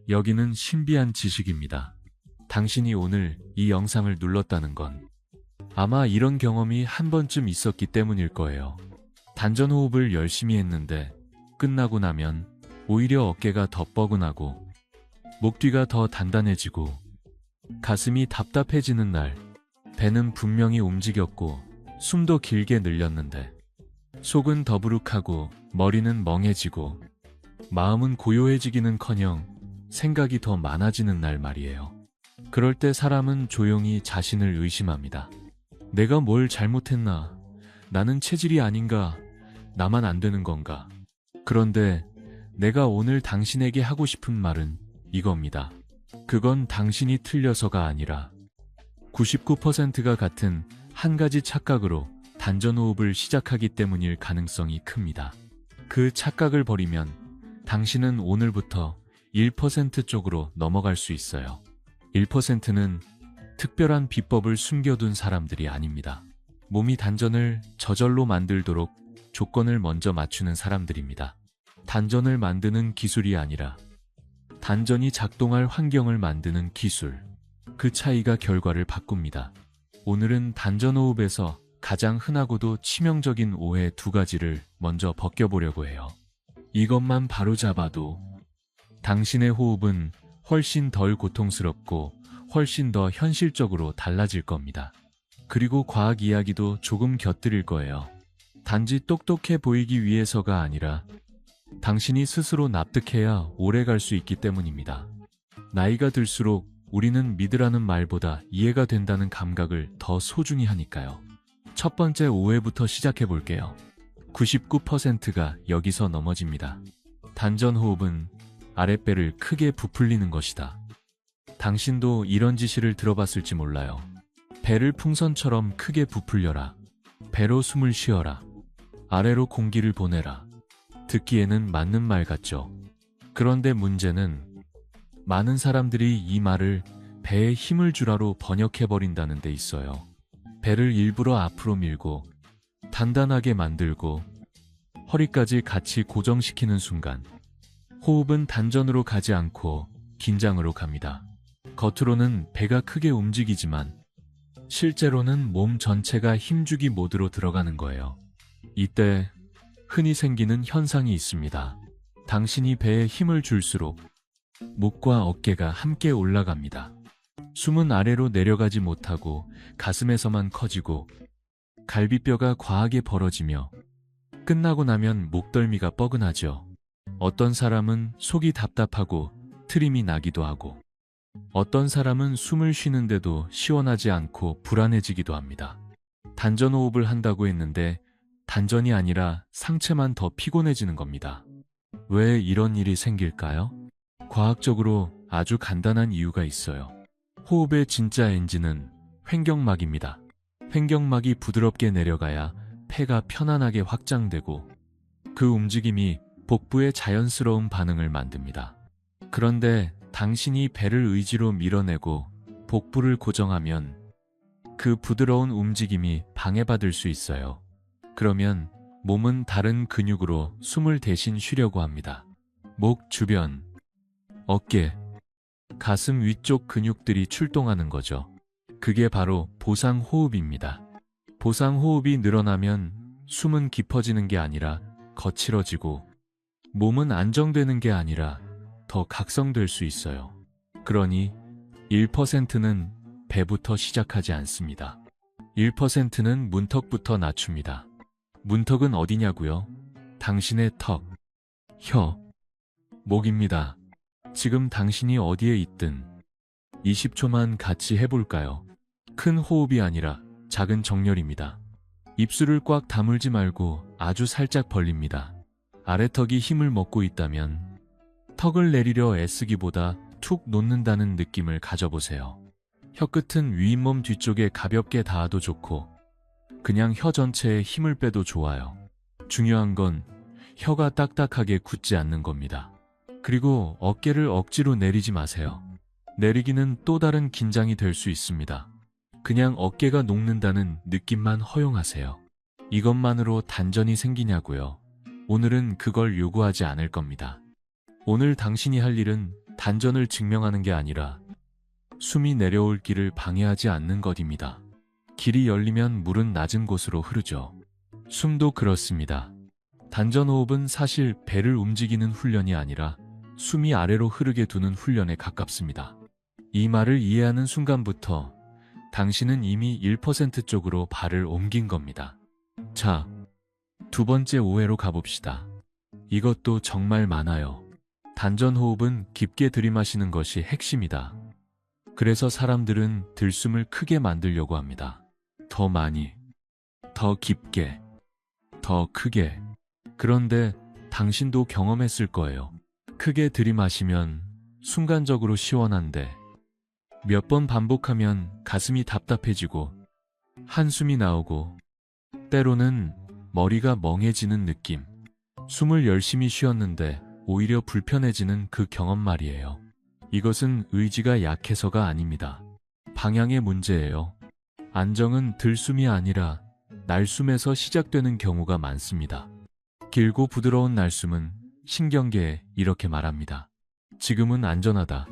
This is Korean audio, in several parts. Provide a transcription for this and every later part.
여기는 신비한 지식입니다. 당신이 오늘 이 영상을 눌렀다는 건 아마 이런 경험이 한 번쯤 있었기 때문일 거예요. 단전 호흡을 열심히 했는데 끝나고 나면 오히려 어깨가 더 뻐근하고 목 뒤가 더 단단해지고 가슴이 답답해지는 날, 배는 분명히 움직였고 숨도 길게 늘렸는데 속은 더부룩하고 머리는 멍해지고 마음은 고요해지기는커녕 생각이 더 많아지는 날 말이에요. 그럴 때 사람은 조용히 자신을 의심합니다. 내가 뭘 잘못했나? 나는 체질이 아닌가? 나만 안 되는 건가? 그런데 내가 오늘 당신에게 하고 싶은 말은 이겁니다. 그건 당신이 틀려서가 아니라 99%가 같은 한 가지 착각으로 단전호흡을 시작하기 때문일 가능성이 큽니다. 그 착각을 버리면 당신은 오늘부터 1% 쪽으로 넘어갈 수 있어요. 1%는 특별한 비법을 숨겨둔 사람들이 아닙니다. 몸이 단전을 저절로 만들도록 조건을 먼저 맞추는 사람들입니다. 단전을 만드는 기술이 아니라 단전이 작동할 환경을 만드는 기술. 그 차이가 결과를 바꿉니다. 오늘은 단전호흡에서 가장 흔하고도 치명적인 오해 2가지를 먼저 벗겨보려고 해요. 이것만 바로잡아도 당신의 호흡은 훨씬 덜 고통스럽고 훨씬 더 현실적으로 달라질 겁니다. 그리고 과학 이야기도 조금 곁들일 거예요. 단지 똑똑해 보이기 위해서가 아니라 당신이 스스로 납득해야 오래 갈 수 있기 때문입니다. 나이가 들수록 우리는 믿으라는 말보다 이해가 된다는 감각을 더 소중히 하니까요. 첫 번째 오해부터 시작해 볼게요. 99%가 여기서 넘어집니다. 단전 호흡은 아랫배를 크게 부풀리는 것이다. 당신도 이런 지시를 들어봤을지 몰라요. 배를 풍선처럼 크게 부풀려라. 배로 숨을 쉬어라. 아래로 공기를 보내라. 듣기에는 맞는 말 같죠. 그런데 문제는 많은 사람들이 이 말을 배에 힘을 주라로 번역해버린다는 데 있어요. 배를 일부러 앞으로 밀고 단단하게 만들고 허리까지 같이 고정시키는 순간 호흡은 단전으로 가지 않고 긴장으로 갑니다. 겉으로는 배가 크게 움직이지만 실제로는 몸 전체가 힘주기 모드로 들어가는 거예요. 이때 흔히 생기는 현상이 있습니다. 당신이 배에 힘을 줄수록 목과 어깨가 함께 올라갑니다. 숨은 아래로 내려가지 못하고 가슴에서만 커지고 갈비뼈가 과하게 벌어지며 끝나고 나면 목덜미가 뻐근하죠. 어떤 사람은 속이 답답하고 트림이 나기도 하고 어떤 사람은 숨을 쉬는데도 시원하지 않고 불안해지기도 합니다. 단전호흡을 한다고 했는데 단전이 아니라 상체만 더 피곤해지는 겁니다. 왜 이런 일이 생길까요? 과학적으로 아주 간단한 이유가 있어요. 호흡의 진짜 엔진은 횡격막입니다. 횡격막이 부드럽게 내려가야 폐가 편안하게 확장되고 그 움직임이 복부의 자연스러운 반응을 만듭니다. 그런데 당신이 배를 의지로 밀어내고 복부를 고정하면 그 부드러운 움직임이 방해받을 수 있어요. 그러면 몸은 다른 근육으로 숨을 대신 쉬려고 합니다. 목 주변, 어깨, 가슴 위쪽 근육들이 출동하는 거죠. 그게 바로 보상호흡입니다. 보상호흡이 늘어나면 숨은 깊어지는 게 아니라 거칠어지고 몸은 안정되는 게 아니라 더 각성될 수 있어요. 그러니 1%는 배부터 시작하지 않습니다. 1%는 문턱부터 낮춥니다. 문턱은 어디냐고요? 당신의 턱, 혀, 목입니다. 지금 당신이 어디에 있든 20초만 같이 해볼까요? 큰 호흡이 아니라 작은 정렬입니다. 입술을 꽉 다물지 말고 아주 살짝 벌립니다. 아래턱이 힘을 먹고 있다면 턱을 내리려 애쓰기보다 툭 놓는다는 느낌을 가져보세요. 혀끝은 윗몸 뒤쪽에 가볍게 닿아도 좋고 그냥 혀 전체에 힘을 빼도 좋아요. 중요한 건 혀가 딱딱하게 굳지 않는 겁니다. 그리고 어깨를 억지로 내리지 마세요. 내리기는 또 다른 긴장이 될 수 있습니다. 그냥 어깨가 녹는다는 느낌만 허용하세요. 이것만으로 단전이 생기냐고요? 오늘은 그걸 요구하지 않을 겁니다. 오늘 당신이 할 일은 단전을 증명하는 게 아니라 숨이 내려올 길을 방해하지 않는 것입니다. 길이 열리면 물은 낮은 곳으로 흐르죠. 숨도 그렇습니다. 단전호흡은 사실 배를 움직이는 훈련이 아니라 숨이 아래로 흐르게 두는 훈련에 가깝습니다. 이 말을 이해하는 순간부터 당신은 이미 1% 쪽으로 발을 옮긴 겁니다. 자, 두 번째 오해로 가봅시다. 이것도 정말 많아요. 단전호흡은 깊게 들이마시는 것이 핵심이다. 그래서 사람들은 들숨을 크게 만들려고 합니다. 더 많이, 더 깊게, 더 크게. 그런데 당신도 경험했을 거예요. 크게 들이마시면 순간적으로 시원한데 몇 번 반복하면 가슴이 답답해지고 한숨이 나오고 때로는 머리가 멍해지는 느낌. 숨을 열심히 쉬었는데 오히려 불편해지는 그 경험 말이에요. 이것은 의지가 약해서가 아닙니다. 방향의 문제예요. 안정은 들숨이 아니라 날숨에서 시작되는 경우가 많습니다. 길고 부드러운 날숨은 신경계에 이렇게 말합니다. 지금은 안전하다.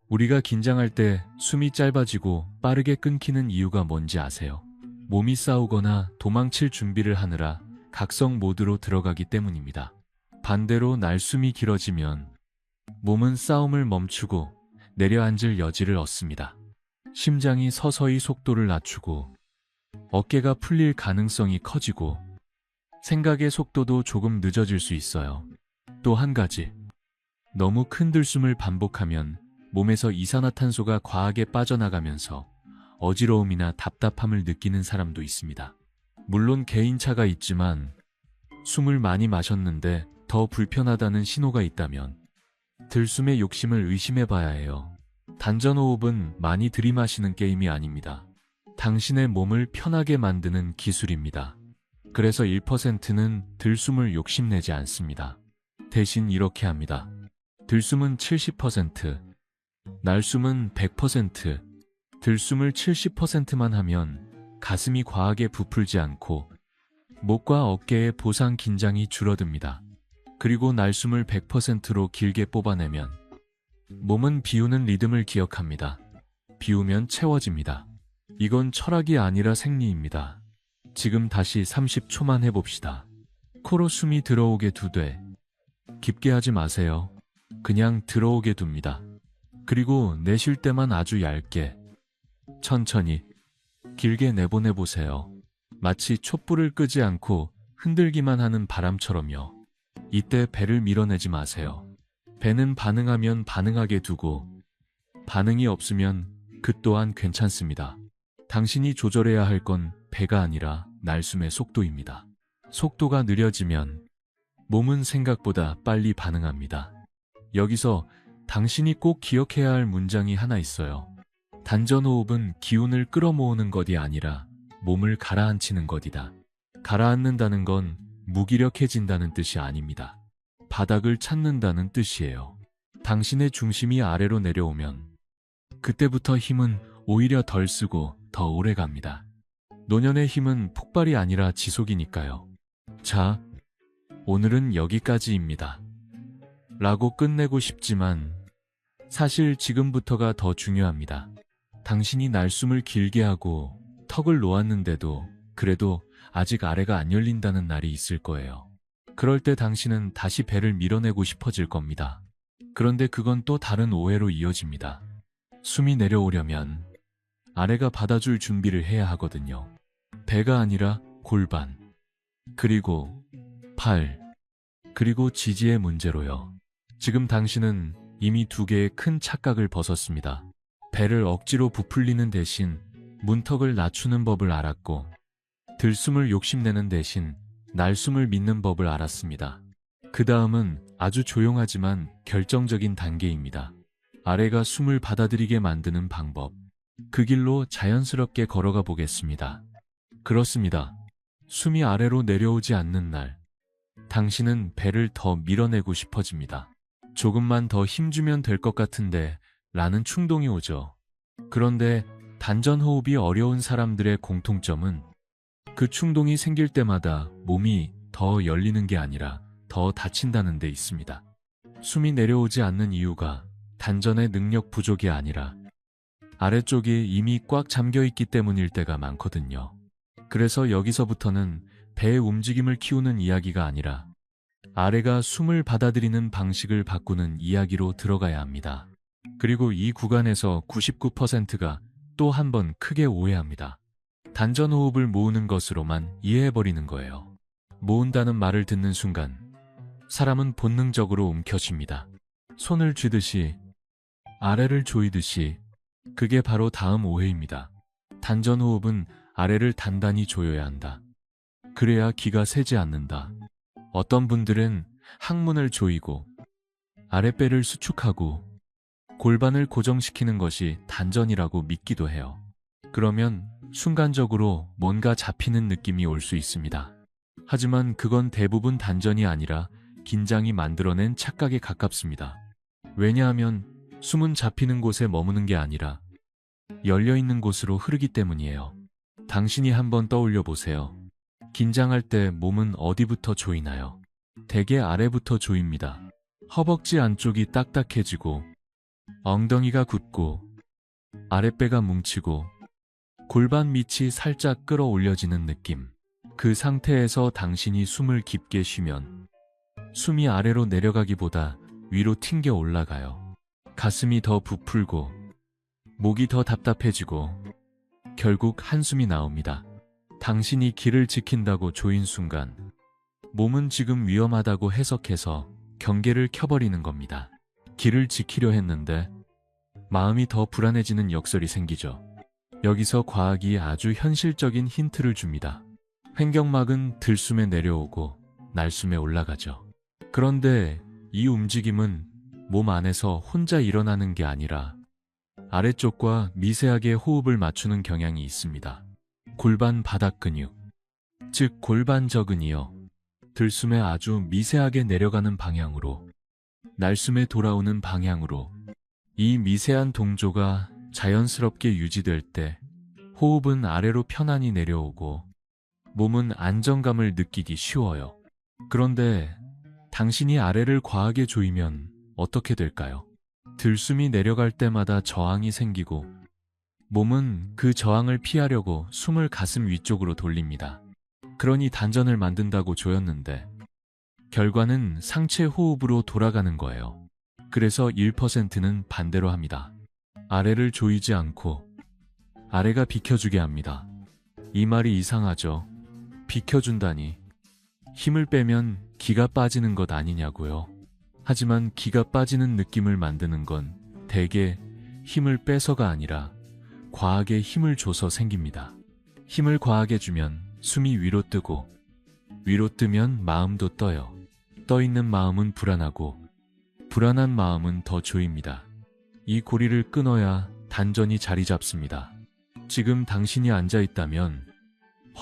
우리가 긴장할 때 숨이 짧아지고 빠르게 끊기는 이유가 뭔지 아세요? 몸이 싸우거나 도망칠 준비를 하느라 각성 모드로 들어가기 때문입니다. 반대로 날숨이 길어지면 몸은 싸움을 멈추고 내려앉을 여지를 얻습니다. 심장이 서서히 속도를 낮추고 어깨가 풀릴 가능성이 커지고 생각의 속도도 조금 늦어질 수 있어요. 또 한 가지, 너무 큰 들숨을 반복하면 몸에서 이산화탄소가 과하게 빠져나가면서 어지러움이나 답답함을 느끼는 사람도 있습니다. 물론 개인차가 있지만 숨을 많이 마셨는데 더 불편하다는 신호가 있다면 들숨의 욕심을 의심해봐야 해요. 단전호흡은 많이 들이마시는 게임이 아닙니다. 당신의 몸을 편하게 만드는 기술입니다. 그래서 1%는 들숨을 욕심내지 않습니다. 대신 이렇게 합니다. 들숨은 70%, 날숨은 100%, 들숨을 70%만 하면 가슴이 과하게 부풀지 않고 목과 어깨의 보상 긴장이 줄어듭니다. 그리고 날숨을 100%로 길게 뽑아내면 몸은 비우는 리듬을 기억합니다. 비우면 채워집니다. 이건 철학이 아니라 생리입니다. 지금 다시 30초만 해봅시다. 코로 숨이 들어오게 두되 깊게 하지 마세요. 그냥 들어오게 둡니다. 그리고 내쉴 때만 아주 얇게, 천천히, 길게 내보내보세요. 마치 촛불을 끄지 않고 흔들기만 하는 바람처럼요. 이때 배를 밀어내지 마세요. 배는 반응하면 반응하게 두고 반응이 없으면 그 또한 괜찮습니다. 당신이 조절해야 할 건 배가 아니라 날숨의 속도입니다. 속도가 느려지면 몸은 생각보다 빨리 반응합니다. 여기서 당신이 꼭 기억해야 할 문장이 하나 있어요. 단전호흡은 기운을 끌어모으는 것이 아니라 몸을 가라앉히는 것이다. 가라앉는다는 건 무기력해진다는 뜻이 아닙니다. 바닥을 찾는다는 뜻이에요. 당신의 중심이 아래로 내려오면 그때부터 힘은 오히려 덜 쓰고 더 오래 갑니다. 노년의 힘은 폭발이 아니라 지속이니까요. 자, 오늘은 여기까지입니다. 라고 끝내고 싶지만 사실 지금부터가 더 중요합니다. 당신이 날숨을 길게 하고 턱을 놓았는데도 그래도 아직 아래가 안 열린다는 날이 있을 거예요. 그럴 때 당신은 다시 배를 밀어내고 싶어질 겁니다. 그런데 그건 또 다른 오해로 이어집니다. 숨이 내려오려면 아래가 받아줄 준비를 해야 하거든요. 배가 아니라 골반, 그리고 팔, 그리고 지지의 문제로요. 지금 당신은 이미 두 개의 큰 착각을 벗었습니다. 배를 억지로 부풀리는 대신 문턱을 낮추는 법을 알았고 들숨을 욕심내는 대신 날숨을 믿는 법을 알았습니다. 그 다음은 아주 조용하지만 결정적인 단계입니다. 아래가 숨을 받아들이게 만드는 방법. 그 길로 자연스럽게 걸어가 보겠습니다. 그렇습니다. 숨이 아래로 내려오지 않는 날, 당신은 배를 더 밀어내고 싶어집니다. 조금만 더 힘주면 될 것 같은데 라는 충동이 오죠. 그런데 단전호흡이 어려운 사람들의 공통점은 그 충동이 생길 때마다 몸이 더 열리는 게 아니라 더 닫힌다는 데 있습니다. 숨이 내려오지 않는 이유가 단전의 능력 부족이 아니라 아래쪽이 이미 꽉 잠겨 있기 때문일 때가 많거든요. 그래서 여기서부터는 배의 움직임을 키우는 이야기가 아니라 아래가 숨을 받아들이는 방식을 바꾸는 이야기로 들어가야 합니다. 그리고 이 구간에서 99%가 또 한 번 크게 오해합니다. 단전 호흡을 모으는 것으로만 이해해버리는 거예요. 모은다는 말을 듣는 순간 사람은 본능적으로 움켜쥡니다. 손을 쥐듯이, 아래를 조이듯이. 그게 바로 다음 오해입니다. 단전 호흡은 아래를 단단히 조여야 한다. 그래야 기가 새지 않는다. 어떤 분들은 항문을 조이고 아랫배를 수축하고 골반을 고정시키는 것이 단전이라고 믿기도 해요. 그러면 순간적으로 뭔가 잡히는 느낌이 올 수 있습니다. 하지만 그건 대부분 단전이 아니라 긴장이 만들어낸 착각에 가깝습니다. 왜냐하면 숨은 잡히는 곳에 머무는 게 아니라 열려있는 곳으로 흐르기 때문이에요. 당신이 한번 떠올려 보세요. 긴장할 때 몸은 어디부터 조이나요? 대개 아래부터 조입니다. 허벅지 안쪽이 딱딱해지고 엉덩이가 굳고 아랫배가 뭉치고 골반 밑이 살짝 끌어올려지는 느낌. 그 상태에서 당신이 숨을 깊게 쉬면 숨이 아래로 내려가기보다 위로 튕겨 올라가요. 가슴이 더 부풀고 목이 더 답답해지고 결국 한숨이 나옵니다. 당신이 기를 지킨다고 조인 순간 몸은 지금 위험하다고 해석해서 경계를 켜버리는 겁니다. 기를 지키려 했는데 마음이 더 불안해지는 역설이 생기죠. 여기서 과학이 아주 현실적인 힌트를 줍니다. 횡격막은 들숨에 내려오고 날숨에 올라가죠. 그런데 이 움직임은 몸 안에서 혼자 일어나는 게 아니라 아래쪽과 미세하게 호흡을 맞추는 경향이 있습니다. 골반 바닥 근육, 즉 골반저근이요. 들숨에 아주 미세하게 내려가는 방향으로, 날숨에 돌아오는 방향으로. 이 미세한 동조가 자연스럽게 유지될 때 호흡은 아래로 편안히 내려오고 몸은 안정감을 느끼기 쉬워요. 그런데 당신이 아래를 과하게 조이면 어떻게 될까요? 들숨이 내려갈 때마다 저항이 생기고 몸은 그 저항을 피하려고 숨을 가슴 위쪽으로 돌립니다. 그러니 단전을 만든다고 조였는데 결과는 상체 호흡으로 돌아가는 거예요. 그래서 1%는 반대로 합니다. 아래를 조이지 않고 아래가 비켜주게 합니다. 이 말이 이상하죠? 비켜준다니. 힘을 빼면 기가 빠지는 것 아니냐고요. 하지만 기가 빠지는 느낌을 만드는 건 대개 힘을 빼서가 아니라 과하게 힘을 줘서 생깁니다. 힘을 과하게 주면 숨이 위로 뜨고 위로 뜨면 마음도 떠요. 떠있는 마음은 불안하고 불안한 마음은 더 조입니다. 이 고리를 끊어야 단전이 자리 잡습니다. 지금 당신이 앉아 있다면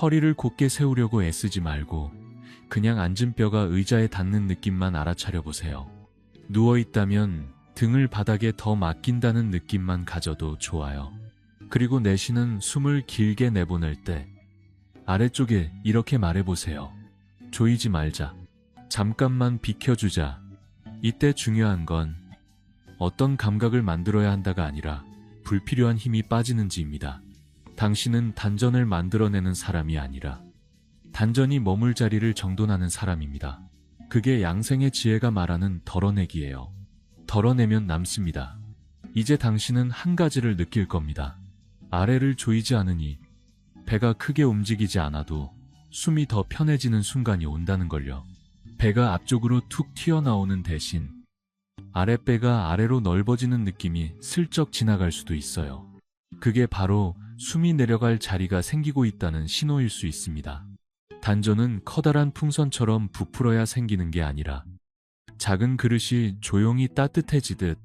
허리를 곧게 세우려고 애쓰지 말고 그냥 앉은 뼈가 의자에 닿는 느낌만 알아차려 보세요. 누워 있다면 등을 바닥에 더 맡긴다는 느낌만 가져도 좋아요. 그리고 내쉬는 숨을 길게 내보낼 때 아래쪽에 이렇게 말해보세요. 조이지 말자. 잠깐만 비켜주자. 이때 중요한 건 어떤 감각을 만들어야 한다가 아니라 불필요한 힘이 빠지는지입니다. 당신은 단전을 만들어내는 사람이 아니라 단전이 머물 자리를 정돈하는 사람입니다. 그게 양생의 지혜가 말하는 덜어내기예요. 덜어내면 남습니다. 이제 당신은 한 가지를 느낄 겁니다. 아래를 조이지 않으니 배가 크게 움직이지 않아도 숨이 더 편해지는 순간이 온다는 걸요. 배가 앞쪽으로 툭 튀어나오는 대신 아랫배가 아래로 넓어지는 느낌이 슬쩍 지나갈 수도 있어요. 그게 바로 숨이 내려갈 자리가 생기고 있다는 신호일 수 있습니다. 단전은 커다란 풍선처럼 부풀어야 생기는 게 아니라 작은 그릇이 조용히 따뜻해지듯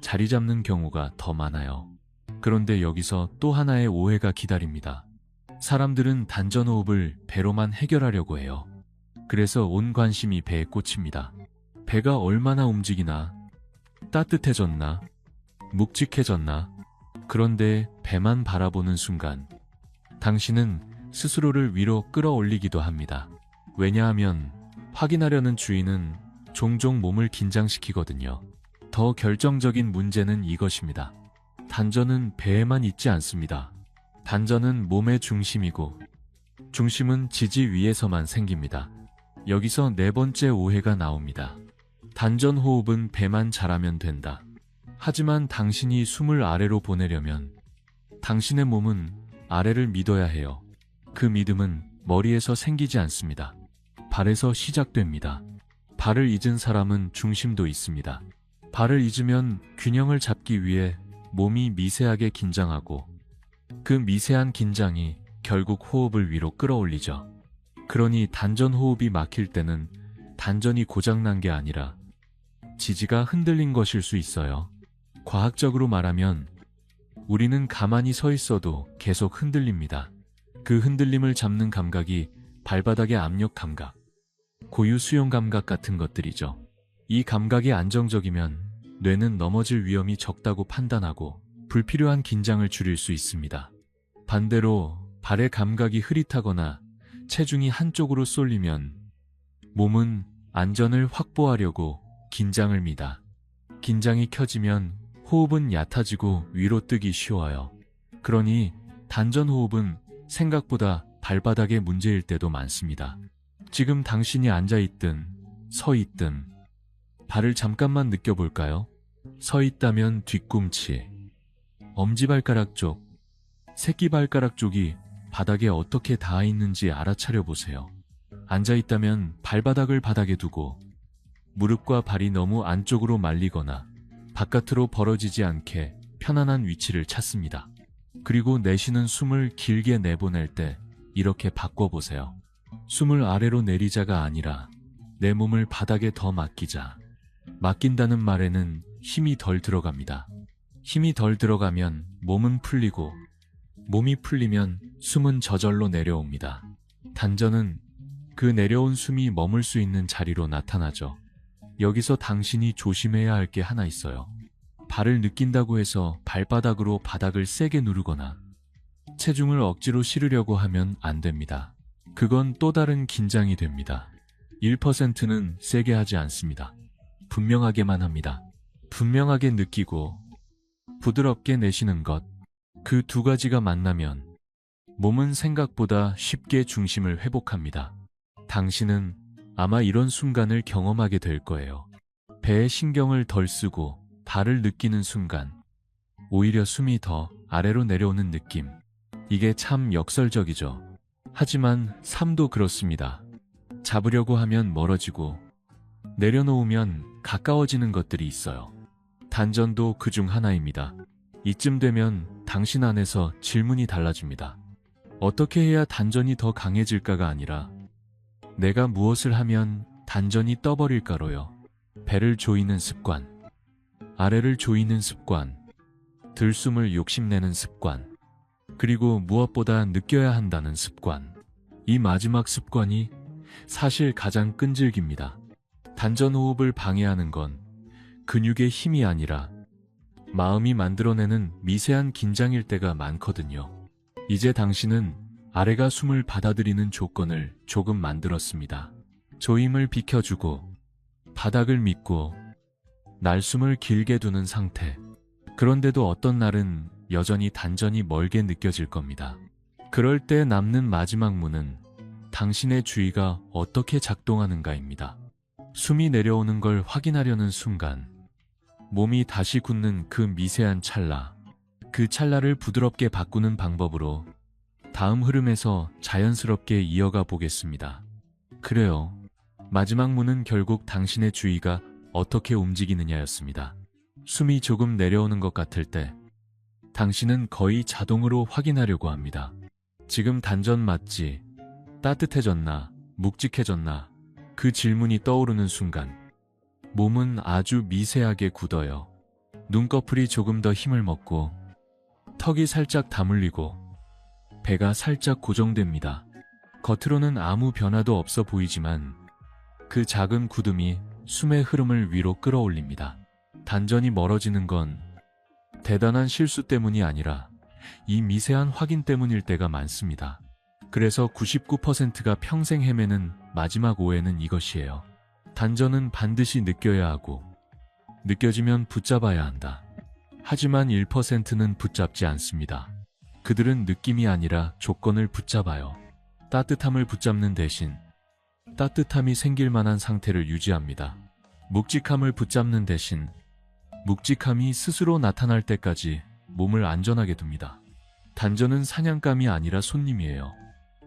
자리 잡는 경우가 더 많아요. 그런데 여기서 또 하나의 오해가 기다립니다. 사람들은 단전 호흡을 배로만 해결하려고 해요. 그래서 온 관심이 배에 꽂힙니다. 배가 얼마나 움직이나, 따뜻해졌나, 묵직해졌나. 그런데 배만 바라보는 순간 당신은 스스로를 위로 끌어올리기도 합니다. 왜냐하면 확인하려는 주인은 종종 몸을 긴장시키거든요. 더 결정적인 문제는 이것입니다. 단전은 배에만 있지 않습니다. 단전은 몸의 중심이고 중심은 지지 위에서만 생깁니다. 여기서 네 번째 오해가 나옵니다. 단전 호흡은 배만 잘하면 된다. 하지만 당신이 숨을 아래로 보내려면 당신의 몸은 아래를 믿어야 해요. 그 믿음은 머리에서 생기지 않습니다. 발에서 시작됩니다. 발을 잊은 사람은 중심도 있습니다. 발을 잊으면 균형을 잡기 위해 몸이 미세하게 긴장하고 그 미세한 긴장이 결국 호흡을 위로 끌어올리죠. 그러니 단전 호흡이 막힐 때는 단전이 고장난 게 아니라 지지가 흔들린 것일 수 있어요. 과학적으로 말하면 우리는 가만히 서 있어도 계속 흔들립니다. 그 흔들림을 잡는 감각이 발바닥의 압력 감각, 고유 수용 감각 같은 것들이죠. 이 감각이 안정적이면 뇌는 넘어질 위험이 적다고 판단하고 불필요한 긴장을 줄일 수 있습니다. 반대로 발의 감각이 흐릿하거나 체중이 한쪽으로 쏠리면 몸은 안전을 확보하려고 긴장을 미다. 긴장이 켜지면 호흡은 얕아지고 위로 뜨기 쉬워요. 그러니 단전 호흡은 생각보다 발바닥에 문제일 때도 많습니다. 지금 당신이 앉아있든 서 있든 발을 잠깐만 느껴볼까요? 서 있다면 뒤꿈치, 엄지발가락 쪽, 새끼발가락 쪽이 바닥에 어떻게 닿아 있는지 알아차려 보세요. 앉아있다면 발바닥을 바닥에 두고 무릎과 발이 너무 안쪽으로 말리거나 바깥으로 벌어지지 않게 편안한 위치를 찾습니다. 그리고 내쉬는 숨을 길게 내보낼 때 이렇게 바꿔보세요. 숨을 아래로 내리자가 아니라 내 몸을 바닥에 더 맡기자. 맡긴다는 말에는 힘이 덜 들어갑니다. 힘이 덜 들어가면 몸은 풀리고 몸이 풀리면 숨은 저절로 내려옵니다. 단전은 그 내려온 숨이 머물 수 있는 자리로 나타나죠. 여기서 당신이 조심해야 할 게 하나 있어요. 발을 느낀다고 해서 발바닥으로 바닥을 세게 누르거나 체중을 억지로 실으려고 하면 안 됩니다. 그건 또 다른 긴장이 됩니다. 1%는 세게 하지 않습니다. 분명하게만 합니다. 분명하게 느끼고 부드럽게 내쉬는 것. 그 두 가지가 만나면 몸은 생각보다 쉽게 중심을 회복합니다. 당신은 아마 이런 순간을 경험하게 될 거예요. 배에 신경을 덜 쓰고 발을 느끼는 순간 오히려 숨이 더 아래로 내려오는 느낌. 이게 참 역설적이죠. 하지만 삶도 그렇습니다. 잡으려고 하면 멀어지고 내려놓으면 가까워지는 것들이 있어요. 단전도 그중 하나입니다. 이쯤 되면 당신 안에서 질문이 달라집니다. 어떻게 해야 단전이 더 강해질까가 아니라 내가 무엇을 하면 단전이 떠버릴까로요. 배를 조이는 습관, 아래를 조이는 습관, 들숨을 욕심내는 습관, 그리고 무엇보다 느껴야 한다는 습관. 이 마지막 습관이 사실 가장 끈질깁니다. 단전 호흡을 방해하는 건 근육의 힘이 아니라 마음이 만들어내는 미세한 긴장일 때가 많거든요. 이제 당신은 아래가 숨을 받아들이는 조건을 조금 만들었습니다. 조임을 비켜주고 바닥을 믿고 날숨을 길게 두는 상태. 그런데도 어떤 날은 여전히 단전이 멀게 느껴질 겁니다. 그럴 때 남는 마지막 문은 당신의 주의가 어떻게 작동하는가입니다. 숨이 내려오는 걸 확인하려는 순간, 몸이 다시 굳는 그 미세한 찰나, 그 찰나를 부드럽게 바꾸는 방법으로 다음 흐름에서 자연스럽게 이어가 보겠습니다. 그래요. 마지막 문은 결국 당신의 주의가 어떻게 움직이느냐였습니다. 숨이 조금 내려오는 것 같을 때 당신은 거의 자동으로 확인하려고 합니다. 지금 단전 맞지? 따뜻해졌나? 묵직해졌나? 그 질문이 떠오르는 순간 몸은 아주 미세하게 굳어요. 눈꺼풀이 조금 더 힘을 먹고 턱이 살짝 다물리고 배가 살짝 고정됩니다. 겉으로는 아무 변화도 없어 보이지만 그 작은 굳음이 숨의 흐름을 위로 끌어올립니다. 단전이 멀어지는 건 대단한 실수 때문이 아니라 이 미세한 확인 때문일 때가 많습니다. 그래서 99%가 평생 헤매는 마지막 오해는 이것이에요. 단전은 반드시 느껴야 하고 느껴지면 붙잡아야 한다. 하지만 1%는 붙잡지 않습니다. 그들은 느낌이 아니라 조건을 붙잡아요. 따뜻함을 붙잡는 대신 따뜻함이 생길 만한 상태를 유지합니다. 묵직함을 붙잡는 대신 묵직함이 스스로 나타날 때까지 몸을 안전하게 둡니다. 단전은 사냥감이 아니라 손님이에요.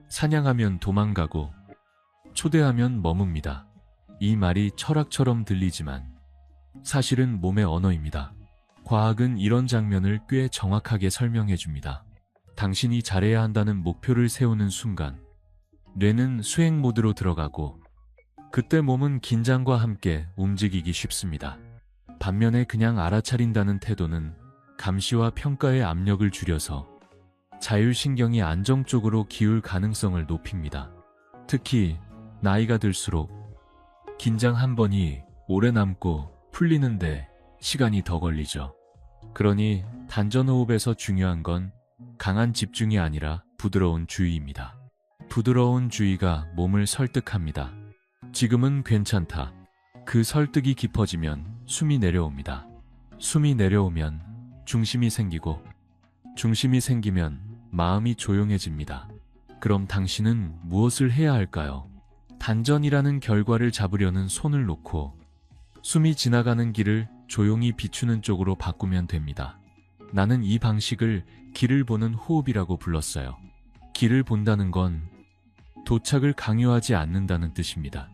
사냥하면 도망가고 초대하면 머뭅니다. 이 말이 철학처럼 들리지만 사실은 몸의 언어입니다. 과학은 이런 장면을 꽤 정확하게 설명해 줍니다. 당신이 잘해야 한다는 목표를 세우는 순간 뇌는 수행 모드로 들어가고 그때 몸은 긴장과 함께 움직이기 쉽습니다. 반면에 그냥 알아차린다는 태도는 감시와 평가의 압력을 줄여서 자율신경이 안정 쪽으로 기울 가능성을 높입니다. 특히 나이가 들수록 긴장 한 번이 오래 남고 풀리는데 시간이 더 걸리죠. 그러니 단전호흡에서 중요한 건 강한 집중이 아니라 부드러운 주의입니다. 부드러운 주의가 몸을 설득합니다. 지금은 괜찮다. 그 설득이 깊어지면 숨이 내려옵니다. 숨이 내려오면 중심이 생기고 중심이 생기면 마음이 조용해집니다. 그럼 당신은 무엇을 해야 할까요? 단전이라는 결과를 잡으려는 손을 놓고 숨이 지나가는 길을 조용히 비추는 쪽으로 바꾸면 됩니다. 나는 이 방식을 길을 보는 호흡이라고 불렀어요. 길을 본다는 건 도착을 강요하지 않는다는 뜻입니다.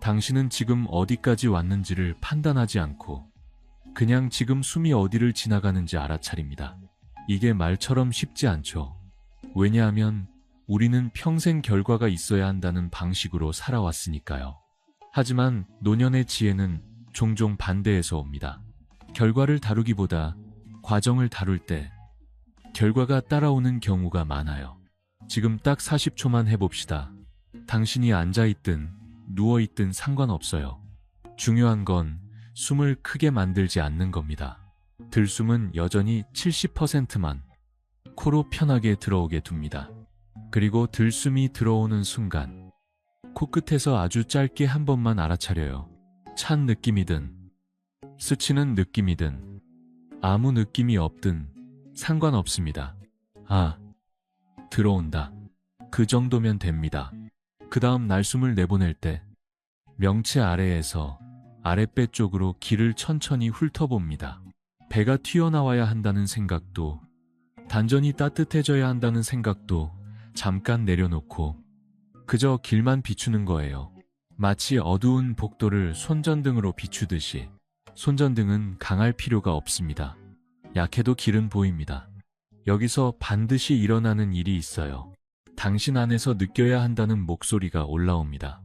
당신은 지금 어디까지 왔는지를 판단하지 않고 그냥 지금 숨이 어디를 지나가는지 알아차립니다. 이게 말처럼 쉽지 않죠. 왜냐하면 우리는 평생 결과가 있어야 한다는 방식으로 살아왔으니까요. 하지만 노년의 지혜는 종종 반대에서 옵니다. 결과를 다루기보다 과정을 다룰 때 결과가 따라오는 경우가 많아요. 지금 딱 40초만 해봅시다. 당신이 앉아있든 누워있든 상관없어요. 중요한 건 숨을 크게 만들지 않는 겁니다. 들숨은 여전히 70%만 코로 편하게 들어오게 둡니다. 그리고 들숨이 들어오는 순간 코끝에서 아주 짧게 한 번만 알아차려요. 찬 느낌이든 스치는 느낌이든 아무 느낌이 없든 상관없습니다. 아, 들어온다. 그 정도면 됩니다. 그 다음 날숨을 내보낼 때 명치 아래에서 아랫배 쪽으로 길을 천천히 훑어봅니다. 배가 튀어나와야 한다는 생각도 단전이 따뜻해져야 한다는 생각도 잠깐 내려놓고 그저 길만 비추는 거예요. 마치 어두운 복도를 손전등으로 비추듯이 손전등은 강할 필요가 없습니다. 약해도 길은 보입니다. 여기서 반드시 일어나는 일이 있어요. 당신 안에서 느껴야 한다는 목소리가 올라옵니다.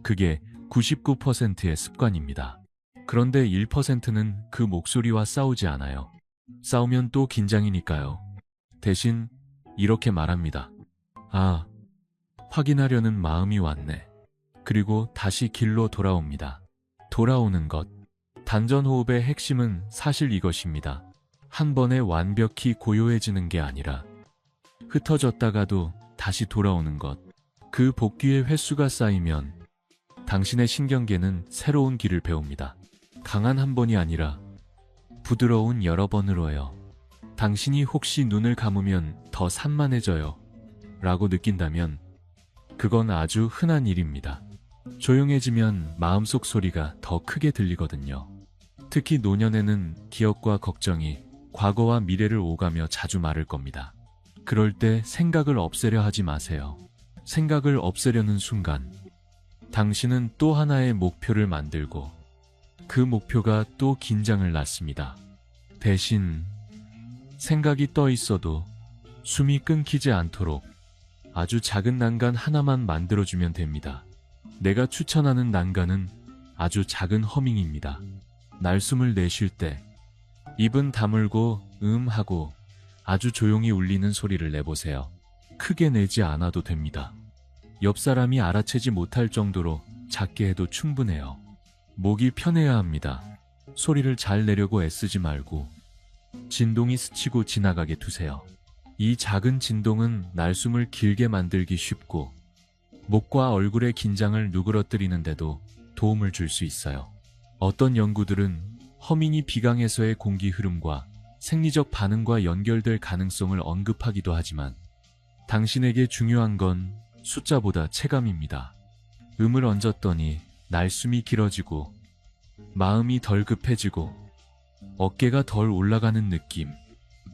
그게 99%의 습관입니다. 그런데 1%는 그 목소리와 싸우지 않아요. 싸우면 또 긴장이니까요. 대신 이렇게 말합니다. 아, 확인하려는 마음이 왔네. 그리고 다시 길로 돌아옵니다. 돌아오는 것. 단전호흡의 핵심은 사실 이것입니다. 한 번에 완벽히 고요해지는 게 아니라 흩어졌다가도 다시 돌아오는 것. 그 복귀의 횟수가 쌓이면 당신의 신경계는 새로운 길을 배웁니다. 강한 한 번이 아니라 부드러운 여러 번으로요. 당신이 혹시 눈을 감으면 더 산만해져요 라고 느낀다면 그건 아주 흔한 일입니다. 조용해지면 마음속 소리가 더 크게 들리거든요. 특히 노년에는 기억과 걱정이 과거와 미래를 오가며 자주 마를 겁니다. 그럴 때 생각을 없애려 하지 마세요. 생각을 없애려는 순간 당신은 또 하나의 목표를 만들고 그 목표가 또 긴장을 낳습니다. 대신 생각이 떠 있어도 숨이 끊기지 않도록 아주 작은 난간 하나만 만들어주면 됩니다. 내가 추천하는 난간은 아주 작은 허밍입니다. 날숨을 내쉴 때 입은 다물고 하고 아주 조용히 울리는 소리를 내보세요. 크게 내지 않아도 됩니다. 옆 사람이 알아채지 못할 정도로 작게 해도 충분해요. 목이 편해야 합니다. 소리를 잘 내려고 애쓰지 말고 진동이 스치고 지나가게 두세요. 이 작은 진동은 날숨을 길게 만들기 쉽고 목과 얼굴의 긴장을 누그러뜨리는데도 도움을 줄 수 있어요. 어떤 연구들은 허민이 비강에서의 공기 흐름과 생리적 반응과 연결될 가능성을 언급하기도 하지만 당신에게 중요한 건 숫자보다 체감입니다. 음을 얹었더니 날숨이 길어지고 마음이 덜 급해지고 어깨가 덜 올라가는 느낌.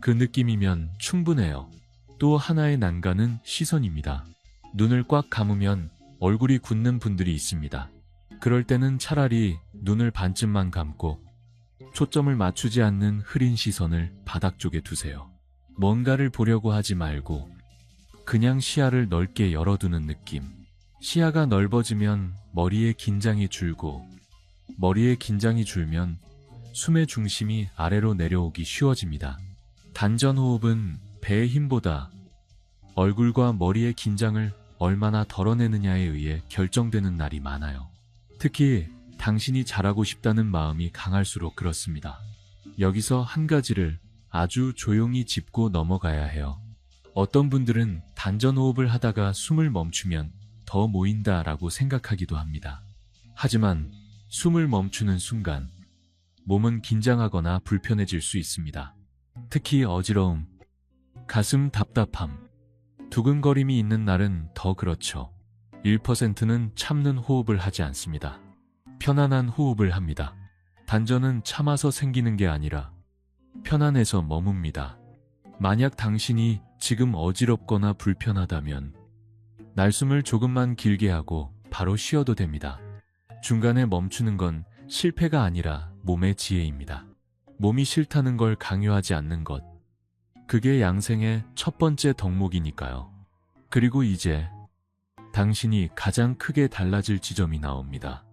그 느낌이면 충분해요. 또 하나의 난관은 시선입니다. 눈을 꽉 감으면 얼굴이 굳는 분들이 있습니다. 그럴 때는 차라리 눈을 반쯤만 감고 초점을 맞추지 않는 흐린 시선을 바닥 쪽에 두세요. 뭔가를 보려고 하지 말고 그냥 시야를 넓게 열어두는 느낌. 시야가 넓어지면 머리에 긴장이 줄고 머리에 긴장이 줄면 숨의 중심이 아래로 내려오기 쉬워집니다. 단전호흡은 배의 힘보다 얼굴과 머리의 긴장을 얼마나 덜어내느냐에 의해 결정되는 날이 많아요. 특히 당신이 잘하고 싶다는 마음이 강할수록 그렇습니다. 여기서 한 가지를 아주 조용히 짚고 넘어가야 해요. 어떤 분들은 단전호흡을 하다가 숨을 멈추면 더 모인다라고 생각하기도 합니다. 하지만 숨을 멈추는 순간 몸은 긴장하거나 불편해질 수 있습니다. 특히 어지러움, 가슴 답답함, 두근거림이 있는 날은 더 그렇죠. 1%는 참는 호흡을 하지 않습니다. 편안한 호흡을 합니다. 단전은 참아서 생기는 게 아니라 편안해서 머뭅니다. 만약 당신이 지금 어지럽거나 불편하다면 날숨을 조금만 길게 하고 바로 쉬어도 됩니다. 중간에 멈추는 건 실패가 아니라 몸의 지혜입니다. 몸이 싫다는 걸 강요하지 않는 것. 그게 양생의 첫 번째 덕목이니까요. 그리고 이제 당신이 가장 크게 달라질 지점이 나옵니다.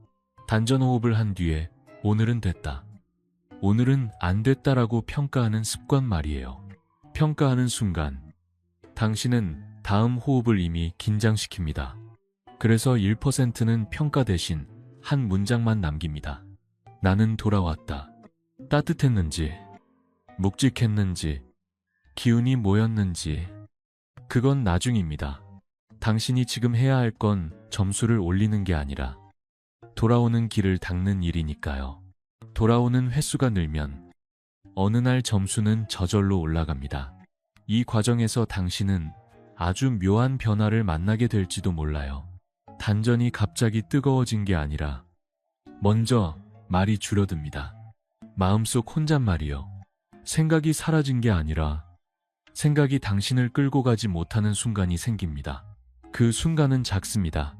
단전호흡을 한 뒤에 오늘은 됐다. 오늘은 안 됐다라고 평가하는 습관 말이에요. 평가하는 순간 당신은 다음 호흡을 이미 긴장시킵니다. 그래서 1%는 평가 대신 한 문장만 남깁니다. 나는 돌아왔다. 따뜻했는지, 묵직했는지, 기운이 모였는지, 그건 나중입니다. 당신이 지금 해야 할 건 점수를 올리는 게 아니라 돌아오는 길을 닦는 일이니까요. 돌아오는 횟수가 늘면 어느 날 점수는 저절로 올라갑니다. 이 과정에서 당신은 아주 묘한 변화를 만나게 될지도 몰라요. 단전이 갑자기 뜨거워진 게 아니라 먼저 말이 줄어듭니다. 마음속 혼잣말이요. 생각이 사라진 게 아니라 생각이 당신을 끌고 가지 못하는 순간이 생깁니다. 그 순간은 작습니다.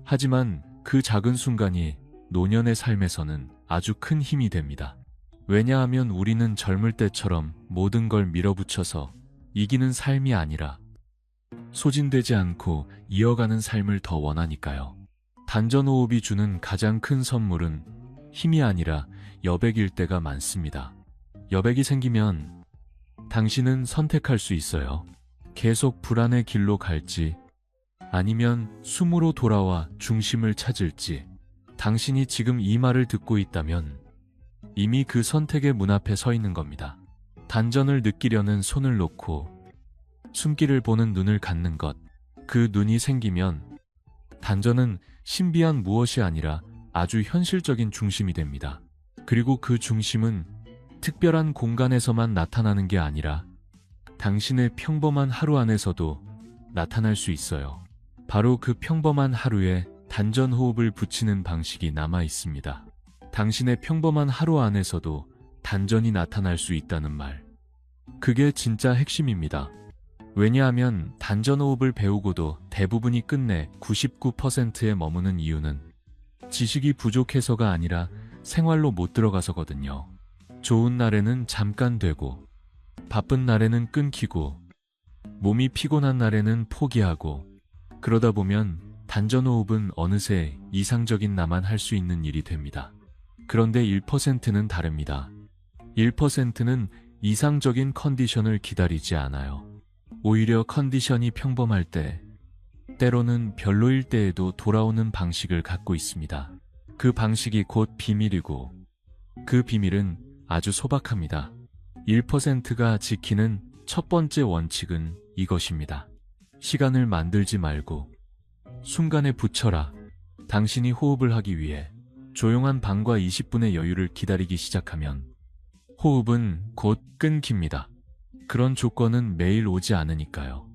하지만 그 작은 순간이 노년의 삶에서는 아주 큰 힘이 됩니다. 왜냐하면 우리는 젊을 때처럼 모든 걸 밀어붙여서 이기는 삶이 아니라 소진되지 않고 이어가는 삶을 더 원하니까요. 단전호흡이 주는 가장 큰 선물은 힘이 아니라 여백일 때가 많습니다. 여백이 생기면 당신은 선택할 수 있어요. 계속 불안의 길로 갈지 아니면 숨으로 돌아와 중심을 찾을지. 당신이 지금 이 말을 듣고 있다면 이미 그 선택의 문 앞에 서 있는 겁니다. 단전을 느끼려는 손을 놓고 숨기를 보는 눈을 갖는 것. 그 눈이 생기면 단전은 신비한 무엇이 아니라 아주 현실적인 중심이 됩니다. 그리고 그 중심은 특별한 공간에서만 나타나는 게 아니라 당신의 평범한 하루 안에서도 나타날 수 있어요. 바로 그 평범한 하루에 단전 호흡을 붙이는 방식이 남아 있습니다. 당신의 평범한 하루 안에서도 단전이 나타날 수 있다는 말. 그게 진짜 핵심입니다. 왜냐하면 단전 호흡을 배우고도 대부분이 끝내 99%에 머무는 이유는 지식이 부족해서가 아니라 생활로 못 들어가서거든요. 좋은 날에는 잠깐 되고 바쁜 날에는 끊기고 몸이 피곤한 날에는 포기하고 그러다 보면 단전호흡은 어느새 이상적인 나만 할 수 있는 일이 됩니다. 그런데 1%는 다릅니다. 1%는 이상적인 컨디션을 기다리지 않아요. 오히려 컨디션이 평범할 때, 때로는 별로일 때에도 돌아오는 방식을 갖고 있습니다. 그 방식이 곧 비밀이고 그 비밀은 아주 소박합니다. 1%가 지키는 첫 번째 원칙은 이것입니다. 시간을 만들지 말고 순간에 붙여라. 당신이 호흡을 하기 위해 조용한 방과 20분의 여유를 기다리기 시작하면 호흡은 곧 끊깁니다. 그런 조건은 매일 오지 않으니까요.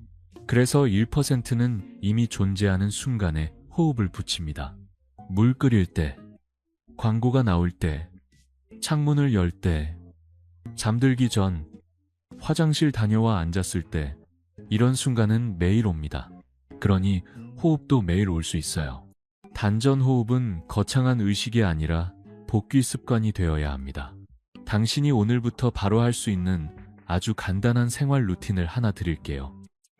그래서 1%는 이미 존재하는 순간에 호흡을 붙입니다. 물 끓일 때, 광고가 나올 때, 창문을 열 때, 잠들기 전, 화장실 다녀와 앉았을 때, 이런 순간은 매일 옵니다. 그러니 호흡도 매일 올 수 있어요. 단전 호흡은 거창한 의식이 아니라 복귀 습관이 되어야 합니다. 당신이 오늘부터 바로 할 수 있는 아주 간단한 생활 루틴을 하나 드릴게요.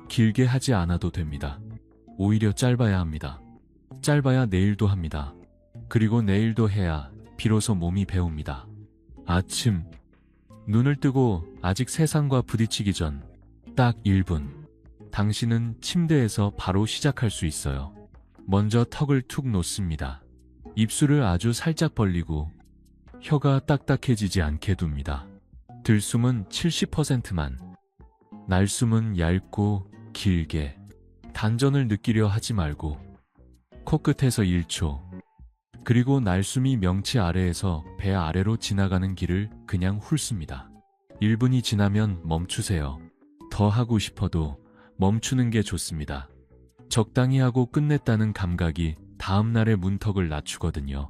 길게 하지 않아도 됩니다. 오히려 짧아야 합니다. 짧아야 내일도 합니다. 그리고 내일도 해야 비로소 몸이 배웁니다. 아침, 눈을 뜨고 아직 세상과 부딪히기 전 딱 1분. 당신은 침대에서 바로 시작할 수 있어요. 먼저 턱을 툭 놓습니다. 입술을 아주 살짝 벌리고 혀가 딱딱해지지 않게 둡니다. 들숨은 70%만, 날숨은 얇고 길게. 단전을 느끼려 하지 말고 코끝에서 1초, 그리고 날숨이 명치 아래에서 배 아래로 지나가는 길을 그냥 훑습니다. 1분이 지나면 멈추세요. 더 하고 싶어도 멈추는 게 좋습니다. 적당히 하고 끝냈다는 감각이 다음날의 문턱을 낮추거든요.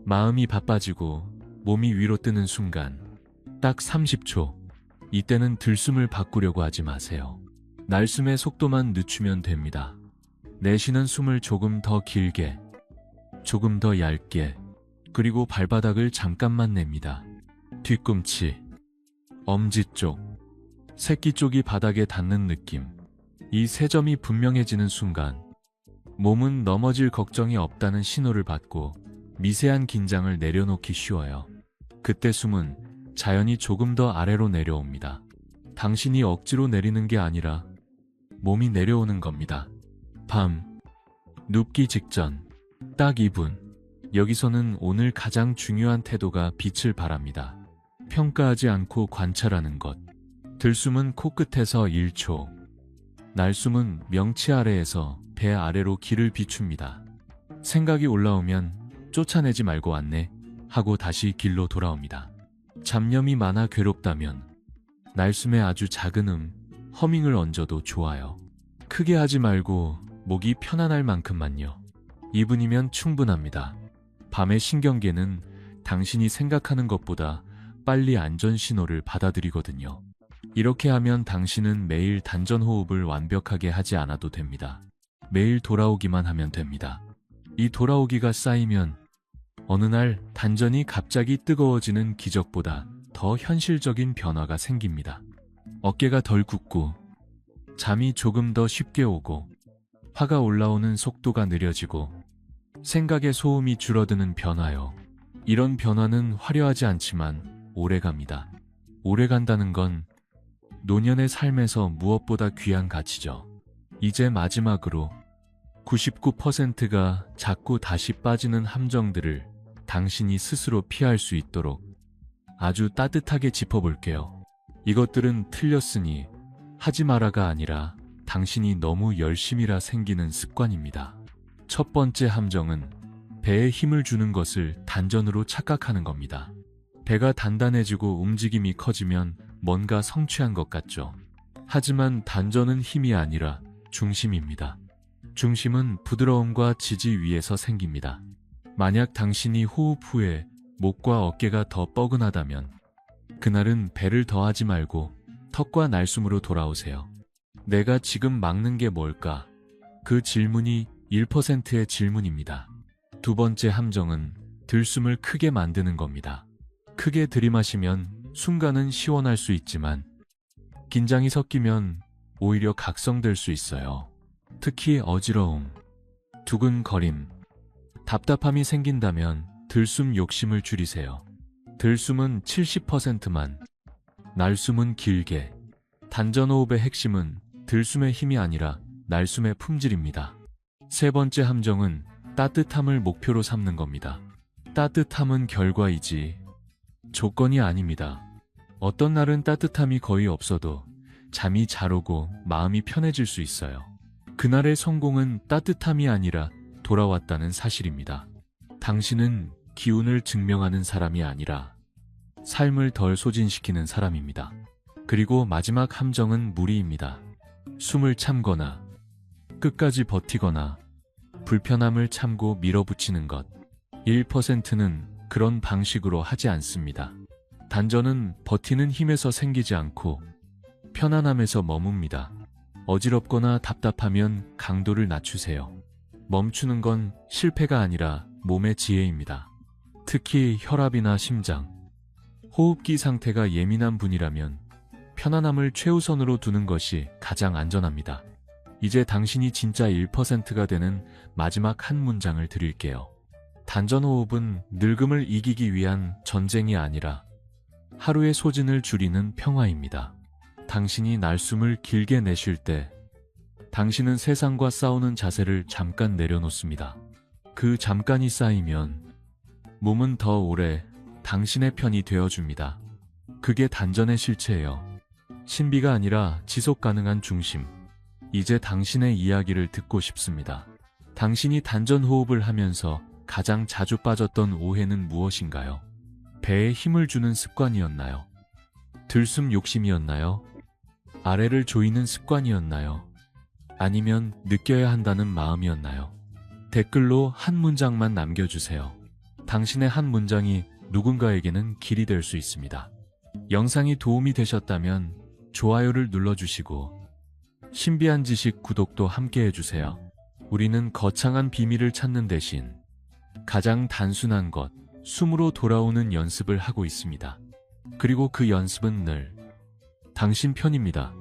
마음이 바빠지고 몸이 위로 뜨는 순간 딱 30초. 이때는 들숨을 바꾸려고 하지 마세요. 날숨의 속도만 늦추면 됩니다. 내쉬는 숨을 조금 더 길게, 조금 더 얇게, 그리고 발바닥을 잠깐만 냅니다. 뒤꿈치, 엄지 쪽, 새끼 쪽이 바닥에 닿는 느낌. 이 세 점이 분명해지는 순간 몸은 넘어질 걱정이 없다는 신호를 받고 미세한 긴장을 내려놓기 쉬워요. 그때 숨은 자연히 조금 더 아래로 내려옵니다. 당신이 억지로 내리는 게 아니라 몸이 내려오는 겁니다. 밤, 눕기 직전, 딱 2분. 여기서는 오늘 가장 중요한 태도가 빛을 발합니다. 평가하지 않고 관찰하는 것. 들숨은 코끝에서 1초, 날숨은 명치 아래에서 배 아래로 길을 비춥니다. 생각이 올라오면 쫓아내지 말고 안내 하고 다시 길로 돌아옵니다. 잡념이 많아 괴롭다면 날숨에 아주 작은 허밍을 얹어도 좋아요. 크게 하지 말고 목이 편안할 만큼만요. 2분이면 충분합니다. 밤의 신경계는 당신이 생각하는 것보다 빨리 안전 신호를 받아들이거든요. 이렇게 하면 당신은 매일 단전 호흡을 완벽하게 하지 않아도 됩니다. 매일 돌아오기만 하면 됩니다. 이 돌아오기가 쌓이면 어느 날 단전이 갑자기 뜨거워지는 기적보다 더 현실적인 변화가 생깁니다. 어깨가 덜 굽고 잠이 조금 더 쉽게 오고 화가 올라오는 속도가 느려지고 생각의 소음이 줄어드는 변화요. 이런 변화는 화려하지 않지만 오래갑니다. 오래간다는 건 노년의 삶에서 무엇보다 귀한 가치죠. 이제 마지막으로 99%가 자꾸 다시 빠지는 함정들을 당신이 스스로 피할 수 있도록 아주 따뜻하게 짚어볼게요. 이것들은 틀렸으니 하지 마라가 아니라 당신이 너무 열심히라 생기는 습관입니다. 첫 번째 함정은 배에 힘을 주는 것을 단전으로 착각하는 겁니다. 배가 단단해지고 움직임이 커지면 뭔가 성취한 것 같죠. 하지만 단전은 힘이 아니라 중심입니다. 중심은 부드러움과 지지 위에서 생깁니다. 만약 당신이 호흡 후에 목과 어깨가 더 뻐근하다면 그날은 배를 더하지 말고 턱과 날숨으로 돌아오세요. 내가 지금 막는 게 뭘까? 그 질문이 1%의 질문입니다. 두 번째 함정은 들숨을 크게 만드는 겁니다. 크게 들이마시면 순간은 시원할 수 있지만 긴장이 섞이면 오히려 각성될 수 있어요. 특히 어지러움, 두근거림, 답답함이 생긴다면 들숨 욕심을 줄이세요. 들숨은 70%만, 날숨은 길게. 단전호흡의 핵심은 들숨의 힘이 아니라 날숨의 품질입니다. 세 번째 함정은 따뜻함을 목표로 삼는 겁니다. 따뜻함은 결과이지 조건이 아닙니다. 어떤 날은 따뜻함이 거의 없어도 잠이 잘 오고 마음이 편해질 수 있어요. 그날의 성공은 따뜻함이 아니라 돌아왔다는 사실입니다. 당신은 기운을 증명하는 사람이 아니라 삶을 덜 소진시키는 사람입니다. 그리고 마지막 함정은 무리입니다. 숨을 참거나 끝까지 버티거나 불편함을 참고 밀어붙이는 것. 1%는 그런 방식으로 하지 않습니다. 단전은 버티는 힘에서 생기지 않고 편안함에서 머뭅니다. 어지럽거나 답답하면 강도를 낮추세요. 멈추는 건 실패가 아니라 몸의 지혜입니다. 특히 혈압이나 심장, 호흡기 상태가 예민한 분이라면 편안함을 최우선으로 두는 것이 가장 안전합니다. 이제 당신이 진짜 1%가 되는 마지막 한 문장을 드릴게요. 단전호흡은 늙음을 이기기 위한 전쟁이 아니라 하루의 소진을 줄이는 평화입니다. 당신이 날숨을 길게 내쉴 때 당신은 세상과 싸우는 자세를 잠깐 내려놓습니다. 그 잠깐이 쌓이면 몸은 더 오래 당신의 편이 되어줍니다. 그게 단전의 실체예요. 신비가 아니라 지속 가능한 중심. 이제 당신의 이야기를 듣고 싶습니다. 당신이 단전 호흡을 하면서 가장 자주 빠졌던 오해는 무엇인가요? 배에 힘을 주는 습관이었나요? 들숨 욕심이었나요? 아래를 조이는 습관이었나요? 아니면 느껴야 한다는 마음이었나요? 댓글로 한 문장만 남겨주세요. 당신의 한 문장이 누군가에게는 길이 될 수 있습니다. 영상이 도움이 되셨다면 좋아요를 눌러주시고 신비한 지식 구독도 함께 해주세요. 우리는 거창한 비밀을 찾는 대신 가장 단순한 것, 숨으로 돌아오는 연습을 하고 있습니다. 그리고 그 연습은 늘 당신 편입니다.